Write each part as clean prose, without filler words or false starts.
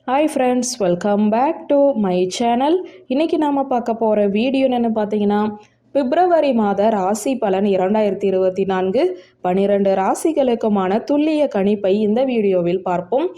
Hi friends, welcome back to my channel. இன்றைக்கி நாம் பார்க்க போகிற வீடியோ என்னென்னு பார்த்தீங்கன்னா, பிப்ரவரி மாத ராசி பலன் 2024 12 ராசிகளுக்குமான துல்லிய கணிப்பை இந்த வீடியோவில் பார்ப்போம்.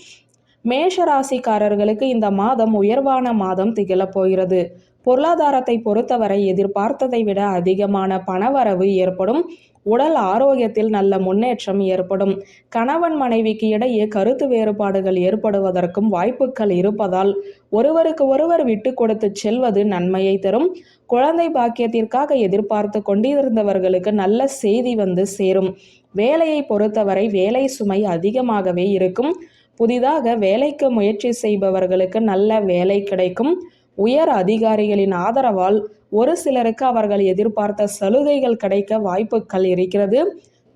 மேஷ ராசிக்காரர்களுக்கு இந்த மாதம் உயர்வான மாதம் திகழப் போகிறது. பொருளாதாரத்தை பொறுத்தவரை எதிர்பார்த்ததை விட அதிகமான பணவரவு ஏற்படும். உடல் ஆரோக்கியத்தில் நல்ல முன்னேற்றம் ஏற்படும். கணவன் மனைவிக்கு இடையே கருத்து வேறுபாடுகள் ஏற்படுவதற்கும் வாய்ப்புகள் இருப்பதால் ஒருவருக்கு ஒருவர் விட்டு கொடுத்து செல்வது நன்மையை தரும். குழந்தை பாக்கியத்திற்காக எதிர்பார்த்து கொண்டிருந்தவர்களுக்கு நல்ல செய்தி வந்து சேரும். வேலையை பொறுத்தவரை வேலை சுமை அதிகமாகவே இருக்கும். புதிதாக வேலைக்கு முயற்சி செய்பவர்களுக்கு நல்ல வேலை கிடைக்கும். உயர் அதிகாரிகளின் ஆதரவால் ஒரு சிலருக்கு அவர்கள் எதிர்பார்த்த சலுகைகள் கிடைக்க வாய்ப்புகள் இருக்கிறது.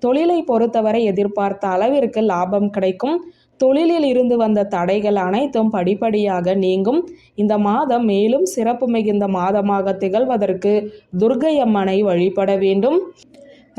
தொழிலை பொறுத்தவரை எதிர்பார்த்த அளவிற்கு லாபம் கிடைக்கும். தொழிலில் இருந்து வந்த தடைகள் அனைத்தும் படிப்படியாக நீங்கும். இந்த மாதம் மேலும் சிறப்பு மிகுந்த மாதமாக திகழ்வதற்கு துர்க்கை அம்மனை வழிபட வேண்டும்.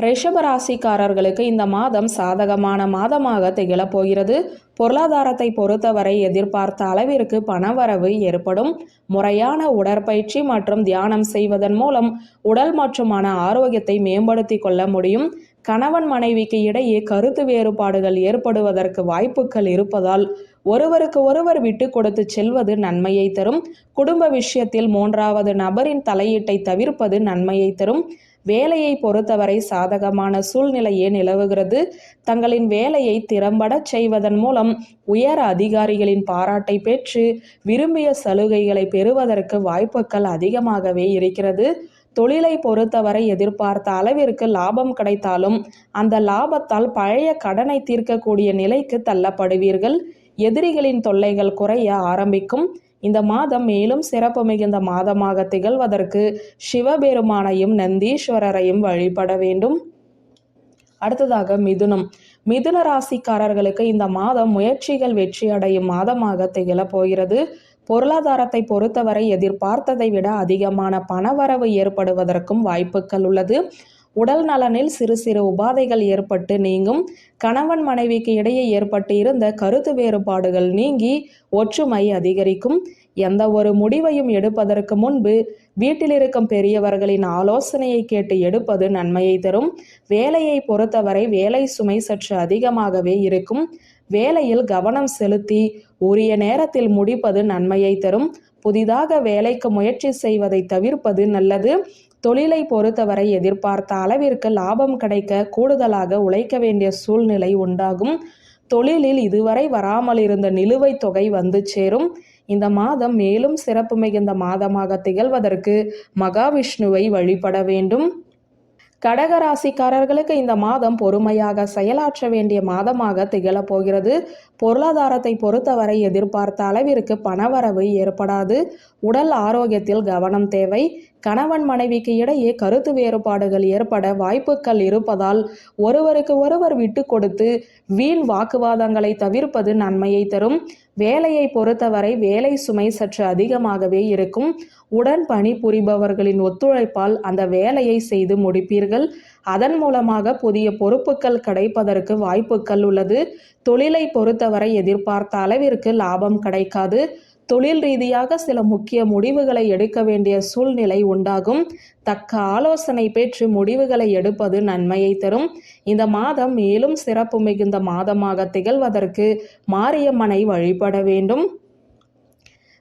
ரிஷபராசிக்காரர்களுக்கு இந்த மாதம் சாதகமான மாதமாக திகழப் போகிறது. பொருளாதாரத்தை பொறுத்தவரை எதிர்பார்த்த அளவிற்கு பணவரவு ஏற்படும். முறையான உடற்பயிற்சி மற்றும் தியானம் செய்வதன் மூலம் உடல் மற்றும் மன ஆரோக்கியத்தை மேம்படுத்தி கொள்ள முடியும். கணவன் மனைவிக்கு இடையே கருத்து வேறுபாடுகள் ஏற்படுவதற்கு வாய்ப்புகள் இருப்பதால் ஒருவருக்கு ஒருவர் விட்டு கொடுத்து செல்வது நன்மையை தரும். குடும்ப விஷயத்தில் மூன்றாவது நபரின் தலையீட்டை தவிர்ப்பது நன்மையை தரும். வேலையை பொறுத்தவரை சாதகமான சூழ்நிலையே நிலவுகிறது. தங்களின் வேலையை திறம்பட செய்வதன் மூலம் உயர் அதிகாரிகளின் பாராட்டை பெற்று விரும்பிய சலுகைகளை பெறுவதற்கு வாய்ப்புகள் அதிகமாகவே இருக்கிறது. தொழிலை பொறுத்தவரை எதிர்பார்த்த அளவிற்கு லாபம் கிடைத்தாலும் அந்த லாபத்தால் பழைய கடனை தீர்க்கக்கூடிய நிலைக்கு தள்ளப்படுவீர்கள். எதிரிகளின் தொல்லைகள் குறைய ஆரம்பிக்கும். இந்த மாதம் மேலும் சிறப்பு மிகுந்த மாதமாக திகழ்வதற்கு சிவபெருமானையும் நந்தீஸ்வரரையும் வழிபட வேண்டும். அடுத்ததாக மிதுன ராசிக்காரர்களுக்கு இந்த மாதம் முயற்சிகள் வெற்றி அடையும் மாதமாக திகழப் போகிறது. பொருளாதாரத்தை பொறுத்தவரை எதிர்பார்த்ததை விட அதிகமான பணவரவு ஏற்படுவதற்கும் வாய்ப்புகள் உள்ளது. உடல் நலனில் சிறு சிறு உபாதைகள் ஏற்பட்டு நீங்கும். கணவன் மனைவிக்கு இடையே ஏற்பட்டு இருந்த கருத்து வேறுபாடுகள் நீங்கி ஒற்றுமை அதிகரிக்கும். எந்த ஒரு முடிவையும் எடுப்பதற்கு முன்பு வீட்டில் இருக்கும் பெரியவர்களின் ஆலோசனையை கேட்டு எடுப்பது நன்மையை தரும். வேலையை பொறுத்தவரை வேலை சுமை சற்று அதிகமாகவே இருக்கும். வேலையில் கவனம் செலுத்தி உரிய நேரத்தில் முடிப்பது நன்மையை தரும். புதிதாக வேலைக்கு முயற்சி செய்வதை தவிர்ப்பது நல்லது. தொழிலை பொறுத்தவரை எதிர்பார்த்த அளவிற்கு லாபம் கிடைக்க கூடுதலாக உழைக்க வேண்டிய சூழ்நிலை உண்டாகும். தொழிலில் இதுவரை வராமல் இருந்த நிலுவைத் தொகை வந்து சேரும். இந்த மாதம் மேலும் சிறப்பு மிகுந்த மாதமாக திகழ்வதற்கு மகாவிஷ்ணுவை வழிபட வேண்டும். கடகராசிக்காரர்களுக்கு இந்த மாதம் பொறுமையாக செயலாற்ற வேண்டிய மாதமாக திகழப் போகிறது. பொருளாதாரத்தை பொறுத்தவரை எதிர்பார்த்த அளவிற்கு பணவரவு ஏற்படாது. உடல் ஆரோக்கியத்தில் கவனம் தேவை. கணவன் மனைவிக்கு இடையே கருத்து வேறுபாடுகள் ஏற்பட வாய்ப்புகள் இருப்பதால் ஒருவருக்கு ஒருவர் விட்டு கொடுத்து வீண் வாக்குவாதங்களை தவிர்ப்பது நன்மையை தரும். வேலையை பொறுத்தவரை வேலை சுமை சற்று அதிகமாகவே இருக்கும். உடன் பணிபுரிபவர்களின் ஒத்துழைப்பால் அந்த வேலையை செய்து முடிப்பீர்கள். அதன் மூலமாக புதிய பொறுப்புகள் கிடைப்பதற்கு வாய்ப்புகள் உள்ளது. தொழிலை பொறுத்தவரை எதிர்பார்த்த அளவிற்கு லாபம் கிடைக்காது. தொழில் ரீதியாக சில முக்கிய முடிவுகளை எடுக்க வேண்டிய சூழ்நிலை உண்டாகும். தக்க ஆலோசனை பெற்று முடிவுகளை எடுப்பது நன்மையை தரும். இந்த மாதம் மேலும் சிறப்பு மிகுந்த மாதமாக திகழ்வதற்கு மாரியம்மனை வழிபட வேண்டும்.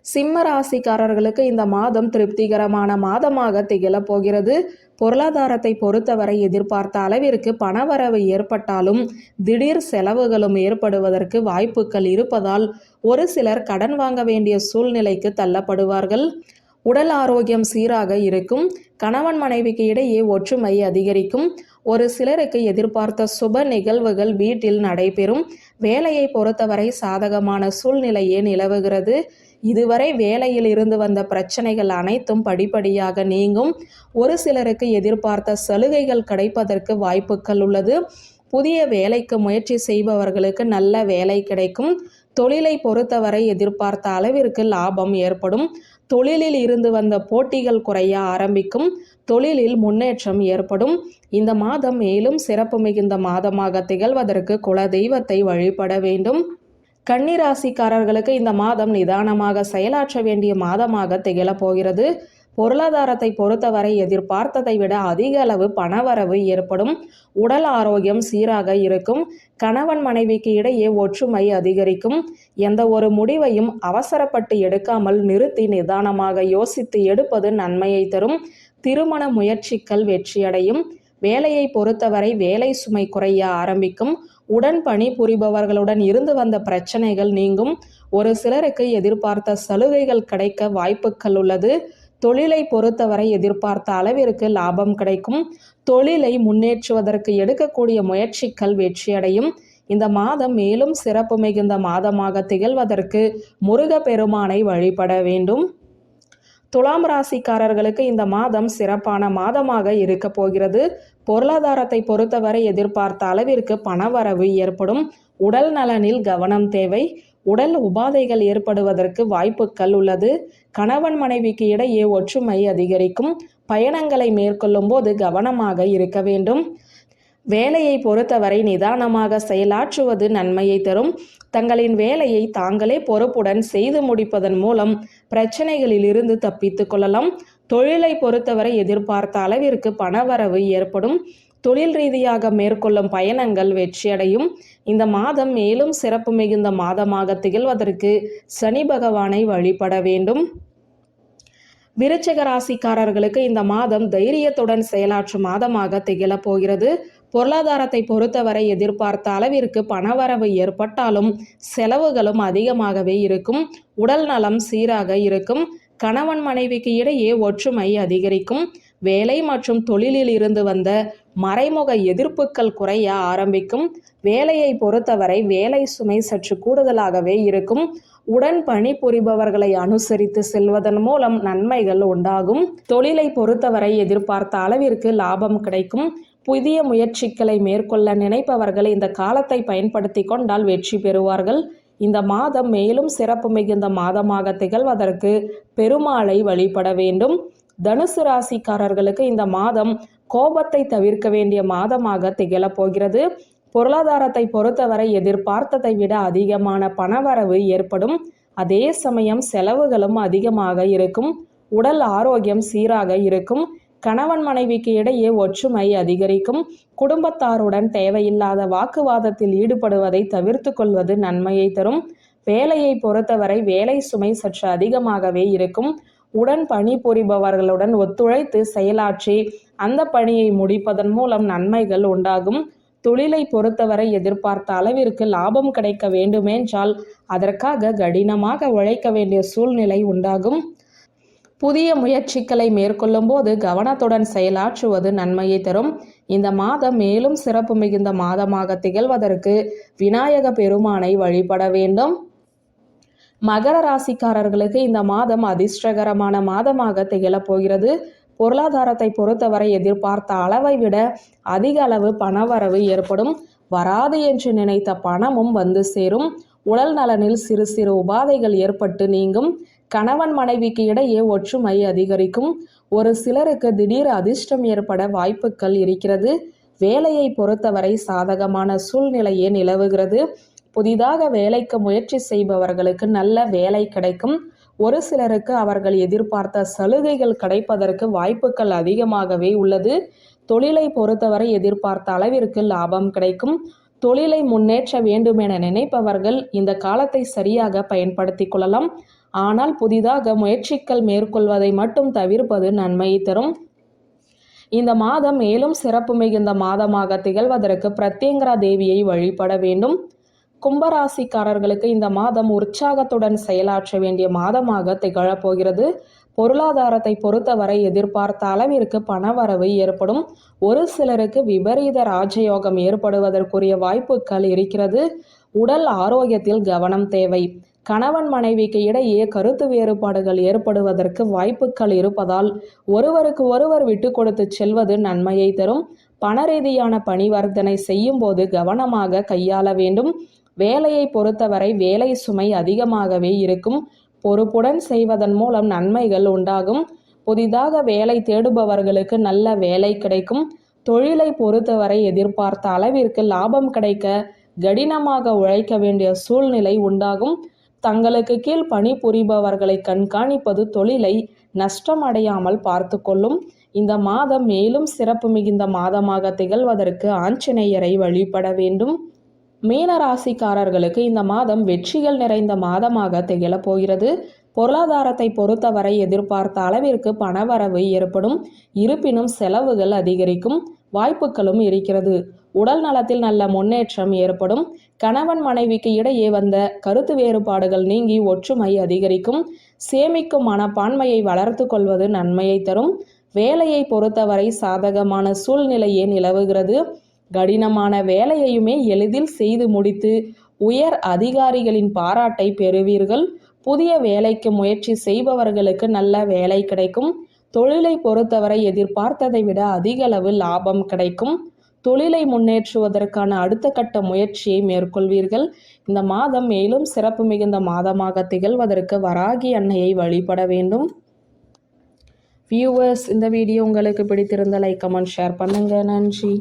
சிம்ம ராசிக்காரர்களுக்கு இந்த மாதம் திருப்திகரமான மாதமாக திகழப் போகிறது. பொருளாதாரத்தை பொறுத்தவரை எதிர்பார்த்த அளவிற்கு பணவரவு ஏற்பட்டாலும் திடீர் செலவுகளும் ஏற்படுவதற்கு வாய்ப்புகள் இருப்பதால் ஒரு சிலர் கடன் வாங்க வேண்டிய சூழ்நிலைக்கு தள்ளப்படுவார்கள். உடல் ஆரோக்கியம் சீராக இருக்கும். கணவன் மனைவிக்கு இடையே ஒற்றுமை அதிகரிக்கும். ஒரு சிலருக்கு எதிர்பார்த்த சுப நிகழ்வுகள் வீட்டில் நடைபெறும். வேலையை பொறுத்தவரை சாதகமான சூழ்நிலையே நிலவுகிறது. இதுவரை வேலையில் இருந்து வந்த பிரச்சனைகள் அனைத்தும் படிப்படியாக நீங்கும். ஒரு சிலருக்கு எதிர்பார்த்த சலுகைகள் கிடைப்பதற்கு வாய்ப்புகள் உள்ளது. புதிய வேலைக்கு முயற்சி செய்பவர்களுக்கு நல்ல வேலை கிடைக்கும். தொழிலை பொறுத்தவரை எதிர்பார்த்த அளவிற்கு லாபம் ஏற்படும். தொழிலில் இருந்து வந்த போட்டிகள் குறைய ஆரம்பிக்கும். தொழிலில் முன்னேற்றம் ஏற்படும். இந்த மாதம் மேலும் சிறப்பு மிகுந்த மாதமாக திகழ்வதற்கு குல தெய்வத்தை வழிபட வேண்டும். கன்னி ராசிக்காரர்களுக்கு இந்த மாதம் நிதானமாக செயலாற்ற வேண்டிய மாதமாக திகழப் போகிறது. பொருளாதாரத்தை பொறுத்தவரை எதிர்பார்த்ததை விட அதிக அளவு பணவரவு ஏற்படும். உடல் ஆரோக்கியம் சீராக இருக்கும். கணவன் மனைவிக்கு இடையே ஒற்றுமை அதிகரிக்கும். எந்த ஒரு முடிவையும் அவசரப்பட்டு எடுக்காமல் நிறுத்தி நிதானமாக யோசித்து எடுப்பது நன்மையை தரும். திருமண முயற்சிகள் வெற்றியடையும். வேலையை பொறுத்தவரை வேலை சுமை குறைய ஆரம்பிக்கும். உடன் பணி புரிபவர்களுடன் இருந்து வந்த பிரச்சனைகள் நீங்கும். ஒரு சிலருக்கு எதிர்பார்த்த சலுகைகள் கிடைக்க வாய்ப்புகள் உள்ளது. தொழிலை பொறுத்தவரை எதிர்பார்த்த அளவிற்கு லாபம் கிடைக்கும். தொழிலை முன்னேற்றுவதற்கு எடுக்கக்கூடிய முயற்சிகள் வெற்றியடையும். இந்த மாதம் மேலும் சிறப்பு மிகுந்த மாதமாக திகழ்வதற்கு முருகப்பெருமானை வழிபட வேண்டும். துலாம் ராசிக்காரர்களுக்கு இந்த மாதம் சிறப்பான மாதமாக இருக்க போகிறது. பொருளாதாரத்தை பொறுத்தவரை எதிர்பார்த்த அளவிற்கு பணவரவு ஏற்படும். உடல் நலனில் கவனம் தேவை. உடல் உபாதைகள் ஏற்படுவதற்கு வாய்ப்புகள் உள்ளது. கணவன் மனைவிக்கு இடையே ஒற்றுமை அதிகரிக்கும். பயணங்களை மேற்கொள்ளும் போது கவனமாக இருக்க வேண்டும். வேலையை பொறுத்தவரை நிதானமாக செயலாற்றுவது நன்மையை தரும். தங்களின் வேலையை தாங்களே பொறுப்புடன் செய்து முடிப்பதன் மூலம் பிரச்சனைகளில் இருந்து தப்பித்து கொள்ளலாம். தொழிலை பொறுத்தவரை எதிர்பார்த்த அளவிற்கு பணவரவு ஏற்படும். தொழில் ரீதியாக மேற்கொள்ளும் பயணங்கள் வெற்றியடையும். இந்த மாதம் மேலும் சிறப்பு மிகுந்த மாதமாக திகழ்வதற்கு சனி பகவானை வழிபட வேண்டும். விருச்சிக ராசிக்காரர்களுக்கு இந்த மாதம் தைரியத்துடன் செயலாற்றும் மாதமாக திகழப் போகிறது. பொருளாதாரத்தை பொறுத்தவரை எதிர்பார்த்த அளவிற்கு பணவரவு ஏற்பட்டாலும் செலவுகளும் அதிகமாகவே இருக்கும். உடல் நலம் சீராக இருக்கும். கணவன் மனைவிக்கு இடையே ஒற்றுமை அதிகரிக்கும். வேலை மற்றும் தொழிலில் இருந்து வந்த மறைமுக எதிர்ப்புகள் குறைய ஆரம்பிக்கும். வேலையை பொறுத்தவரை வேலை சுமை சற்று கூடுதலாகவே இருக்கும். உடன் பணி புரிபவர்களை அனுசரித்து செல்வதன் மூலம் நன்மைகள் உண்டாகும். தொழிலை பொறுத்தவரை எதிர்பார்த்த அளவிற்கு லாபம் கிடைக்கும். புதிய முயற்சிகளை மேற்கொள்ள நினைப்பவர்கள் இந்த காலத்தை பயன்படுத்தி கொண்டால் வெற்றி பெறுவார்கள். இந்த மாதம் மேலும் சிறப்பு மிகுந்த மாதமாக திகழ்வதற்கு பெருமாளை வழிபட வேண்டும். தனுசு ராசிக்காரர்களுக்கு இந்த மாதம் கோபத்தை தவிர்க்க வேண்டிய மாதமாக திகழப் போகிறது. பொருளாதாரத்தை பொறுத்தவரை எதிர்பார்த்ததை விட அதிகமான பணவரவு ஏற்படும். அதே சமயம் செலவுகளும் அதிகமாக இருக்கும். உடல் ஆரோக்கியம் சீராக இருக்கும். கணவன் மனைவிக்கு இடையே ஒற்றுமை அதிகரிக்கும். குடும்பத்தாருடன் தேவையில்லாத வாக்குவாதத்தில் ஈடுபடுவதை தவிர்த்து கொள்வது நன்மையை தரும். வேலையை பொறுத்தவரை வேலை சுமை சற்று அதிகமாகவே இருக்கும். உடன் பணி புரிபவர்களுடன் ஒத்துழைத்து செயலாற்றி அந்த பணியை முடிப்பதன் மூலம் நன்மைகள் உண்டாகும். தொழிலை பொறுத்தவரை எதிர்பார்த்த அளவிற்கு லாபம் கிடைக்க வேண்டுமென்றால் அதற்காக கடினமாக உழைக்க வேண்டிய சூழ்நிலை உண்டாகும். புதிய முயற்சிகளை மேற்கொள்ளும் போது கவனத்துடன் செயலாற்றுவது நன்மையை தரும். இந்த மாதம் மேலும் சிறப்பு மிகுந்த மாதமாக திகழ்வதற்கு விநாயக பெருமானை வழிபட வேண்டும். மகர ராசிக்காரர்களுக்கு இந்த மாதம் அதிர்ஷ்டகரமான மாதமாக திகழப் போகிறது. பொருளாதாரத்தை பொறுத்தவரை எதிர்பார்த்த அளவை விட அதிக அளவு பணவரவு ஏற்படும். வராது என்று நினைத்த பணமும் வந்து சேரும். உடல் நலனில் சிறு சிறு உபாதைகள் ஏற்பட்டு நீங்கும். கணவன் மனைவிக்கு இடையே ஒற்றுமை அதிகரிக்கும். ஒரு சிலருக்கு திடீர் அதிர்ஷ்டம் ஏற்பட வாய்ப்புகள் இருக்கிறது. வேலையை பொறுத்தவரை சாதகமான சூழ்நிலையே நிலவுகிறது. புதிதாக வேலைக்கு முயற்சி செய்பவர்களுக்கு நல்ல வேலை கிடைக்கும். ஒரு சிலருக்கு அவர்கள் எதிர்பார்த்த சலுகைகள் கிடைப்பதற்கு வாய்ப்புகள் அதிகமாகவே உள்ளது. தொழிலை பொறுத்தவரை எதிர்பார்த்த அளவிற்கு லாபம் கிடைக்கும். தொழிலை முன்னேற்ற வேண்டும் என நினைப்பவர்கள் இந்த காலத்தை சரியாக பயன்படுத்தி கொள்ளலாம். ஆனால் புதிதாக முயற்சிகள் மேற்கொள்வதை மட்டும் தவிர்ப்பது நன்மையை தரும். இந்த மாதம் மேலும் சிறப்பு மிகுந்த மாதமாக திகழ்வதற்கு பிரத்யங்கரா தேவியை வழிபட வேண்டும். கும்பராசிக்காரர்களுக்கு இந்த மாதம் உற்சாகத்துடன் செயலாற்ற வேண்டிய மாதமாக திகழப்போகிறது. பொருளாதாரத்தை பொறுத்தவரை எதிர்பார்த்த அளவிற்கு பணவரவு ஏற்படும். ஒரு சிலருக்கு விபரீத ராஜயோகம் ஏற்படுவதற்குரிய வாய்ப்புகள் இருக்கிறது. உடல் ஆரோக்கியத்தில் கவனம் தேவை. கணவன் மனைவிக்கு இடையே கருத்து வேறுபாடுகள் ஏற்படுவதற்கு வாய்ப்புகள் இருப்பதால் ஒருவருக்கு ஒருவர் விட்டு கொடுத்து செல்வது நன்மையை தரும். பண ரீதியான பணிவர்த்தனை செய்யும் போது கவனமாக கையாள வேண்டும். வேலையை பொறுத்தவரை வேலை சுமை அதிகமாகவே இருக்கும். பொறுப்புடன் செய்வதன் மூலம் நன்மைகள் உண்டாகும். புதிதாக வேலை தேடுபவர்களுக்கு நல்ல வேலை கிடைக்கும். தொழிலை பொறுத்தவரை எதிர்பார்த்த அளவிற்கு லாபம் கிடைக்க கடினமாக உழைக்க வேண்டிய சூழ்நிலை உண்டாகும். தங்களுக்கு கீழ் பணிபுரிபவர்களை கண்காணிப்பது தொழிலை நஷ்டமடையாமல் பார்த்து கொள்ளும். இந்த மாதம் மேலும் சிறப்பு மிகுந்த மாதமாக திகழ்வதற்கு ஆஞ்சநேயரை வழிபட வேண்டும். மீன ராசிக்காரர்களுக்கு இந்த மாதம் வெற்றிகள் நிறைந்த மாதமாக திகழப் போகிறது. பொருளாதாரத்தை பொறுத்தவரை எதிர்பார்த்த அளவிற்கு பணவரவு ஏற்படும். இருப்பினும் செலவுகள் அதிகரிக்கும் வாய்ப்புகளும் இருக்கிறது. உடல் நலத்தில் நல்ல முன்னேற்றம் ஏற்படும். கணவன் மனைவிக்கு இடையே வந்த கருத்து வேறுபாடுகள் நீங்கி ஒற்றுமை அதிகரிக்கும். சேமிக்கும் மனப்பான்மையை வளர்த்து கொள்வது நன்மையை தரும். வேலையை பொறுத்தவரை சாதகமான சூழ்நிலையே நிலவுகிறது. கடினமான வேலையையுமே எளிதில் செய்து முடித்து உயர் அதிகாரிகளின் பாராட்டை பெறுவீர்கள். புதிய வேலைக்கு முயற்சி செய்பவர்களுக்கு நல்ல வேலை கிடைக்கும். தொழிலை பொறுத்தவரை எதிர்பார்த்ததை விட அதிக அளவு லாபம் கிடைக்கும். தொழிலை முன்னேற்றுவதற்கான அடுத்த கட்ட முயற்சியை மேற்கொள்வீர்கள். இந்த மாதம் மேலும் சிறப்பு மிகுந்த மாதமாக திகழ்வதற்கு வராகி அன்னையை வழிபட வேண்டும். வியூவர்ஸ், இந்த வீடியோ உங்களுக்கு பிடித்திருந்த லைக், கமெண்ட், ஷேர் பண்ணுங்க. நன்றி.